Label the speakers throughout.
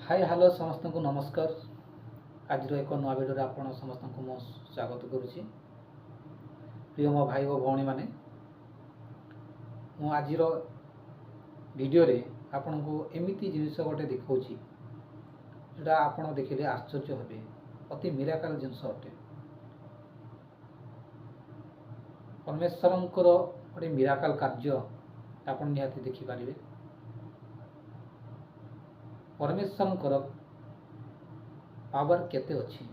Speaker 1: Hi hello समस्त को नमस्कार। आज एक नया वीडियो आपण समस्त को मो स्वागत करुच्ची। प्रिय मो भाई और भौणी मैंने मु आज वीडियो रे आपण को एमिती जिनिस गोटे देखौची जोटा आपण देखिले आश्चर्य हेबे। अति मिराकल जिनिस अटे। परमेश्वरंकर गोटे मिराकल कार्य आपण निहाती देखि पारिबे। परमेश्वरंकर पावर केते अछि,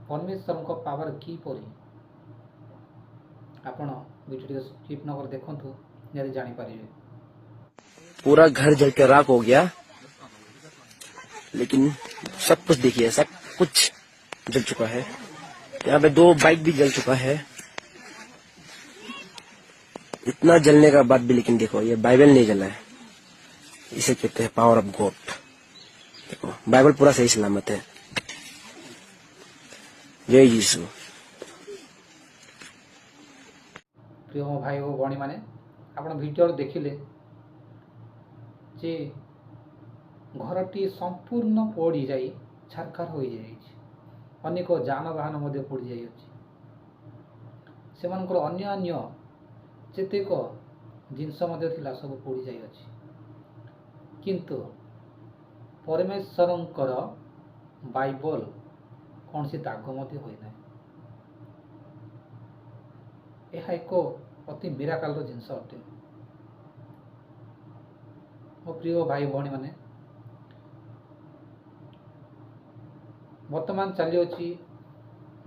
Speaker 1: परमेश्वरंकर पावर की परि आपण वीडियो स्किप न कर देखंतु निहाती जानि पारिबे।
Speaker 2: पूरा घर जल के राख हो गया, लेकिन सब कुछ देखिए, सब कुछ जल चुका है। यहाँ पे 2 बाइक भी जल चुका है। इतना जलने का बाद भी लेकिन देखो, ये बाइबल नहीं जला है। इसे कहते हैं पावर ऑफ गॉड। देखो बाइबल पूरा सही सलामत है। जय यीशु।
Speaker 1: प्रिय भाई और भौणी माने आपण वीडियो देखिले जे घरटी संपूर्ण पोड़ी जाई छारखार हो जाई। अनेक जानवाहन मध्य पोड़ी जाई अछि। सेमानकर अन्य अन्य जेतेक जिनस मध्य थिला सब पोड़ी जाई अछि। किंतु परमेश्वरंकर बाइबल कौन सी दाग मध्य होई ना। यह एक अति मिराकल जिनस अटे। मो प्रिय भाई भौणी माने वर्तमान चली अछि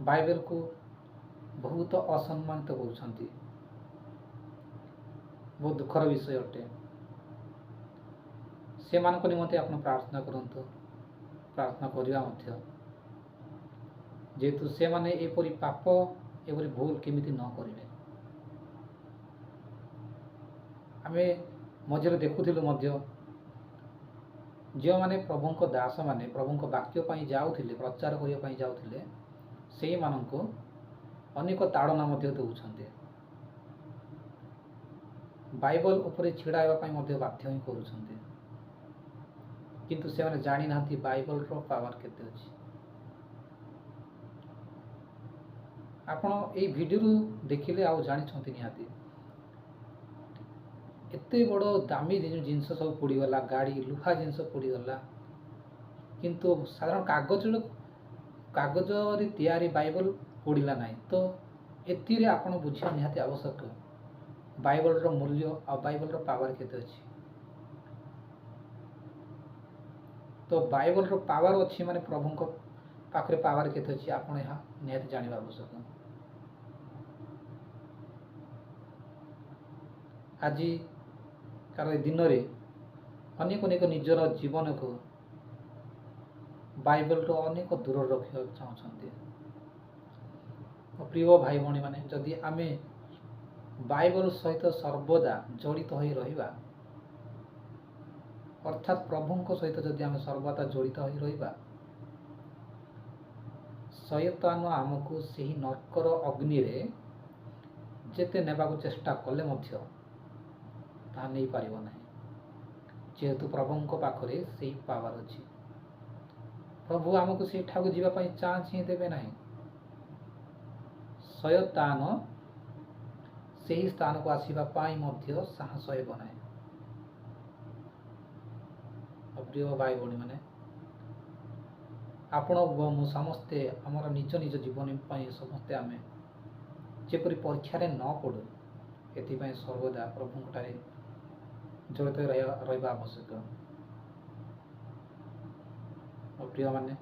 Speaker 1: बाइबल को बहुत असम्मानित करुछंती। बहुत दुखर विषय अटे। से मानक निमंते आपण प्रार्थना करंतु। प्रार्थना करिया मध्य जेतु से माने एपरि पाप एपरि भूल केमिति न करिवे। आमे मझे देखुथिलु मध्य जो माने प्रभुंक दास माने प्रभुंक वाक्य पई जाउथिले, प्रचार करिया पई जाउथिले, सेही माननको अनेक ताड़ना मध्य दउछन्ते। बाइबल उपरे छिड़ाइबा पई मध्य बाध्य ही करूछन्ते। किंतु से माने जानि नाथि बाइबल रो पावर केते अछि। आपण ए वीडियो देखिले आ जानि छन्ति निहाती एते बड़ दामी जिनस सब पोड़ी गला, गाड़ी लुहा जिनस पोड़ी गला, किंतु साधारण कागज रे तैयारी बाइबल पोड़िला नाही। तो एतिरे आपण बुझिया निहाती आवश्यक बाइबल रो मूल्य और बाइबल रो पावर केते अछि। तो बाइबल रो पावर अछि माने प्रभुंक पाखरे पावर केते अछि आपण यहा निहाती जानिबा आवश्यक। आज कार दिन रे अनेक अनेक निजर जीवन को बाइबल रो अनेक दूर रखिया चाहछन्ते। प्रिय भाई भौणी माने जदि आमे बाइबल सहित सर्वदा जड़ित होई रहिबा, अर्थात प्रभुंक सहित जदि आमे सर्वदा जड़ित होई रहिबा, शयतान आमको सेही नरकर अग्नि रे जेते नेबाको चेष्टा कले मध्य ता नहीं पारिबो नाही। जेहेतु प्रभुंक पाखरे सेही पावर अछि। प्रभु आमको से ठाकु जीवा पई चांस ही देबे नाही। शयतान सेही स्थान को आसीबा पाई मध्य साहस हेबो नाही। प्रिय भाई भौणी माने आपण मु समस्ते हमर निज निज जीवन पई समस्ते आमे जेपरि परीक्षा रे न पड़ू एथि पई सर्वदा प्रभुंकटारे जड़ित रहिबा आवश्यक। प्रिय माने